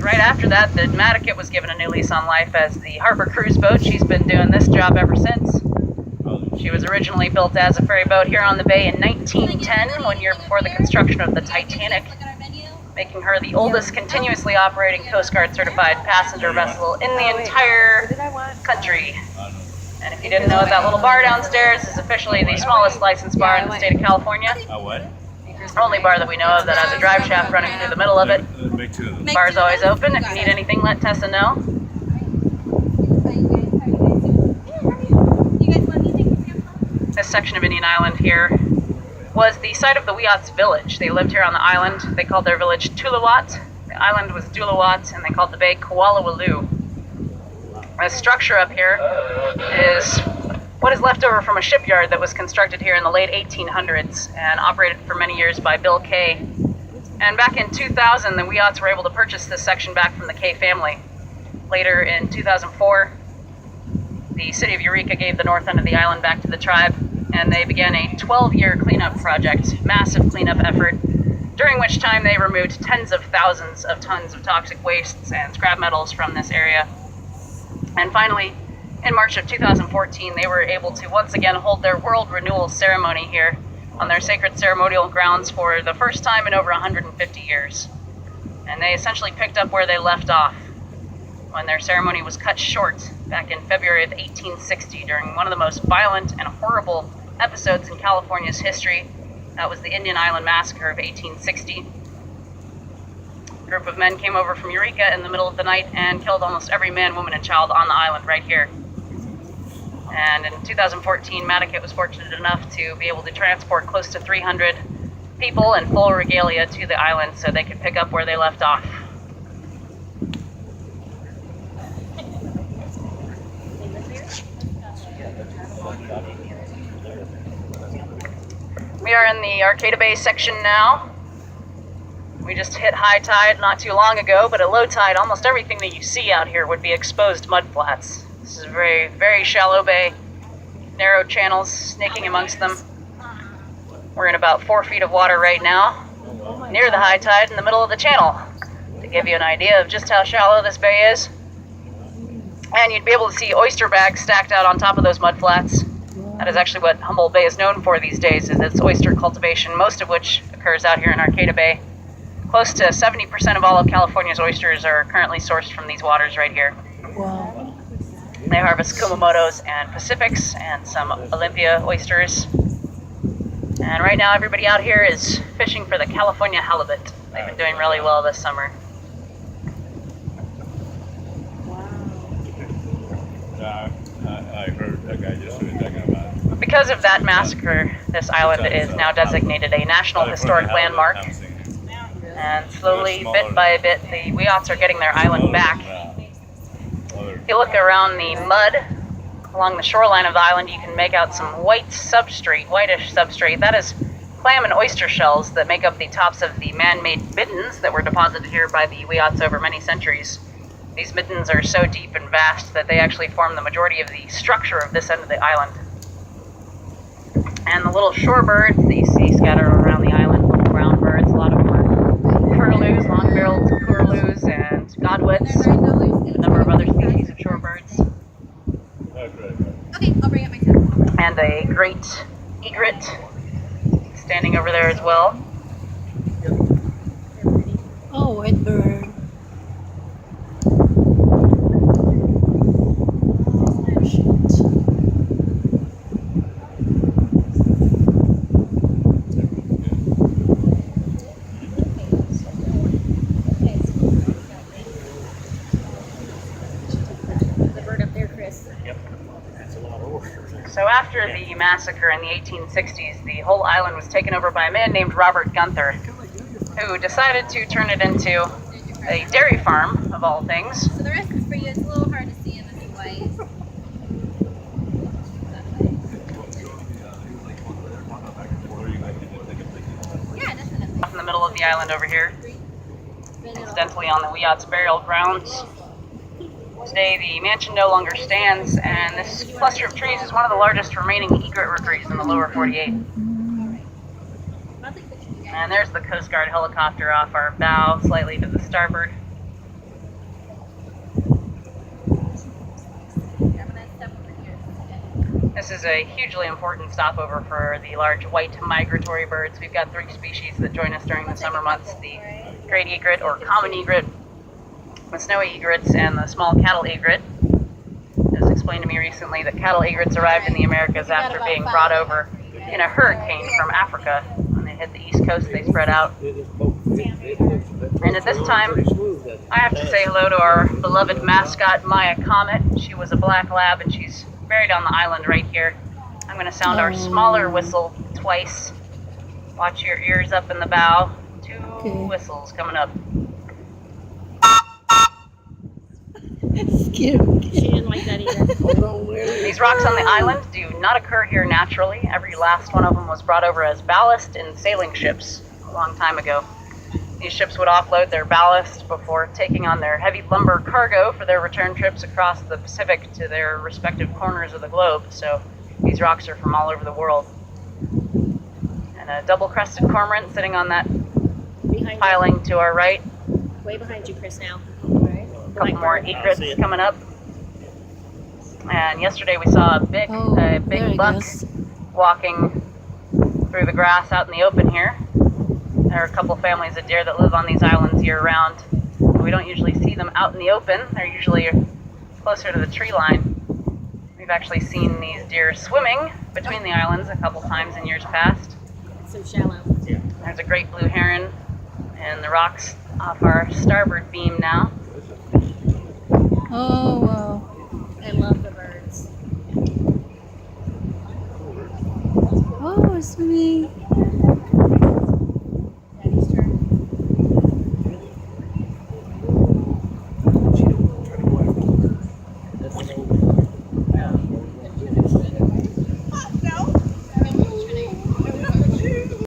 right after that, the Madaket was given a new lease on life as the harbor cruise boat. She's been doing this job ever since. She was originally built as a ferry boat here on the bay in 1910, 1 year before the construction of the Titanic, making her the oldest continuously operating Coast Guard certified passenger vessel in the entire country. And if you didn't know, that little bar downstairs is officially the smallest licensed bar in the state of California. Only bar that we know of that has a drive shaft running through the middle of it. Bar's always open. If you need anything, let Tessa know. This section of Indian Island here was the site of the Wiyot's village. They lived here on the island. They called their village Tulawat. The island was Dulawat, and they called the bay Kualawalu. The structure up here is what is left over from a shipyard that was constructed here in the late 1800s and operated for many years by Bill Kay. And back in 2000, the Wiyots were able to purchase this section back from the Kay family. Later in 2004, the city of Eureka gave the north end of the island back to the tribe, and they began a 12-year cleanup project, massive cleanup effort, during which time they removed tens of thousands of tons of toxic wastes and scrap metals from this area. And finally, in March of 2014, they were able to once again hold their World Renewal Ceremony here on their sacred ceremonial grounds for the first time in over 150 years. And they essentially picked up where they left off when their ceremony was cut short back in February of 1860 during one of the most violent and horrible episodes in California's history. That was the Indian Island Massacre of 1860. A group of men came over from Eureka in the middle of the night and killed almost every man, woman, and child on the island right here. And in 2014, Madaket was fortunate enough to be able to transport close to 300 people in full regalia to the island so they could pick up where they left off. We are in the Arcata Bay section now. We just hit high tide not too long ago, but at low tide, almost everything that you see out here would be exposed mudflats. This is a very, very shallow bay, narrow channels snaking amongst them. We're in about 4 feet of water right now, near the high tide in the middle of the channel, to give you an idea of just how shallow this bay is. And you'd be able to see oyster bags stacked out on top of those mudflats. That is actually what Humboldt Bay is known for these days, is its oyster cultivation, most of which occurs out here in Arcata Bay. Close to 70% of all of California's oysters are currently sourced from these waters right here. Wow. They harvest Kumamotos and Pacifics and some Olympia oysters. And right now everybody out here is fishing for the California halibut. They've been doing really well this summer. I heard a guy just talking about it. Because of that massacre, this island is now designated a National Historic Landmark. And slowly, bit by bit, the Wiyots are getting their island back. If you look around the mud along the shoreline of the island, you can make out some whitish substrate. That is clam and oyster shells that make up the tops of the man-made middens that were deposited here by the Wiyots over many centuries. These middens are so deep and vast that they actually form the majority of the structure of this end of the island. And the little shorebirds that you see scattered around the island, little brown birds, a lot of them are curlews, long-billed curlews, and godwits, and a number of other species of shorebirds. Okay, I'll bring up my tab. And a great egret standing over there as well. Oh, white bird. So after the massacre in the 1860s, the whole island was taken over by a man named Robert Gunther, who decided to turn it into a dairy farm, of all things. So the rest is for you. It's a little hard to see in this white. Yeah, definitely. Off in the middle of the island over here, incidentally on the Wiyots burial grounds. Today the mansion no longer stands, and this cluster of trees is one of the largest remaining egret rookeries in the lower 48. And there's the Coast Guard helicopter off our bow, slightly to the starboard. This is a hugely important stopover for the large white migratory birds. We've got 3 species that join us during the summer months: the great egret or common egret, the snowy egrets, and the small cattle egret. It was explained to me recently that cattle egrets arrived in the Americas after being brought over in a hurricane from Africa. When they hit the east coast, they spread out. And at this time, I have to say hello to our beloved mascot, Maya Comet. She was a black lab, and she's buried on the island right here. I'm going to sound our smaller whistle twice. Watch your ears up in the bow. 2 whistles coming up. Cute. She didn't like that either. These rocks on the island do not occur here naturally. Every last one of them was brought over as ballast in sailing ships a long time ago. These ships would offload their ballast before taking on their heavy lumber cargo for their return trips across the Pacific to their respective corners of the globe. So these rocks are from all over the world. And a double-crested cormorant sitting on that Behind piling to our right. you. Way behind you, Chris, now. A couple more egrets coming up. And yesterday we saw a big buck walking through the grass out in the open here. There are a couple families of deer that live on these islands year-round. We don't usually see them out in the open. They're usually closer to the tree line. We've actually seen these deer swimming between the islands a couple times in years past. It's so shallow. There's a great blue heron in the rocks off our starboard beam now. Oh, wow. I love the birds. Oh, swimming.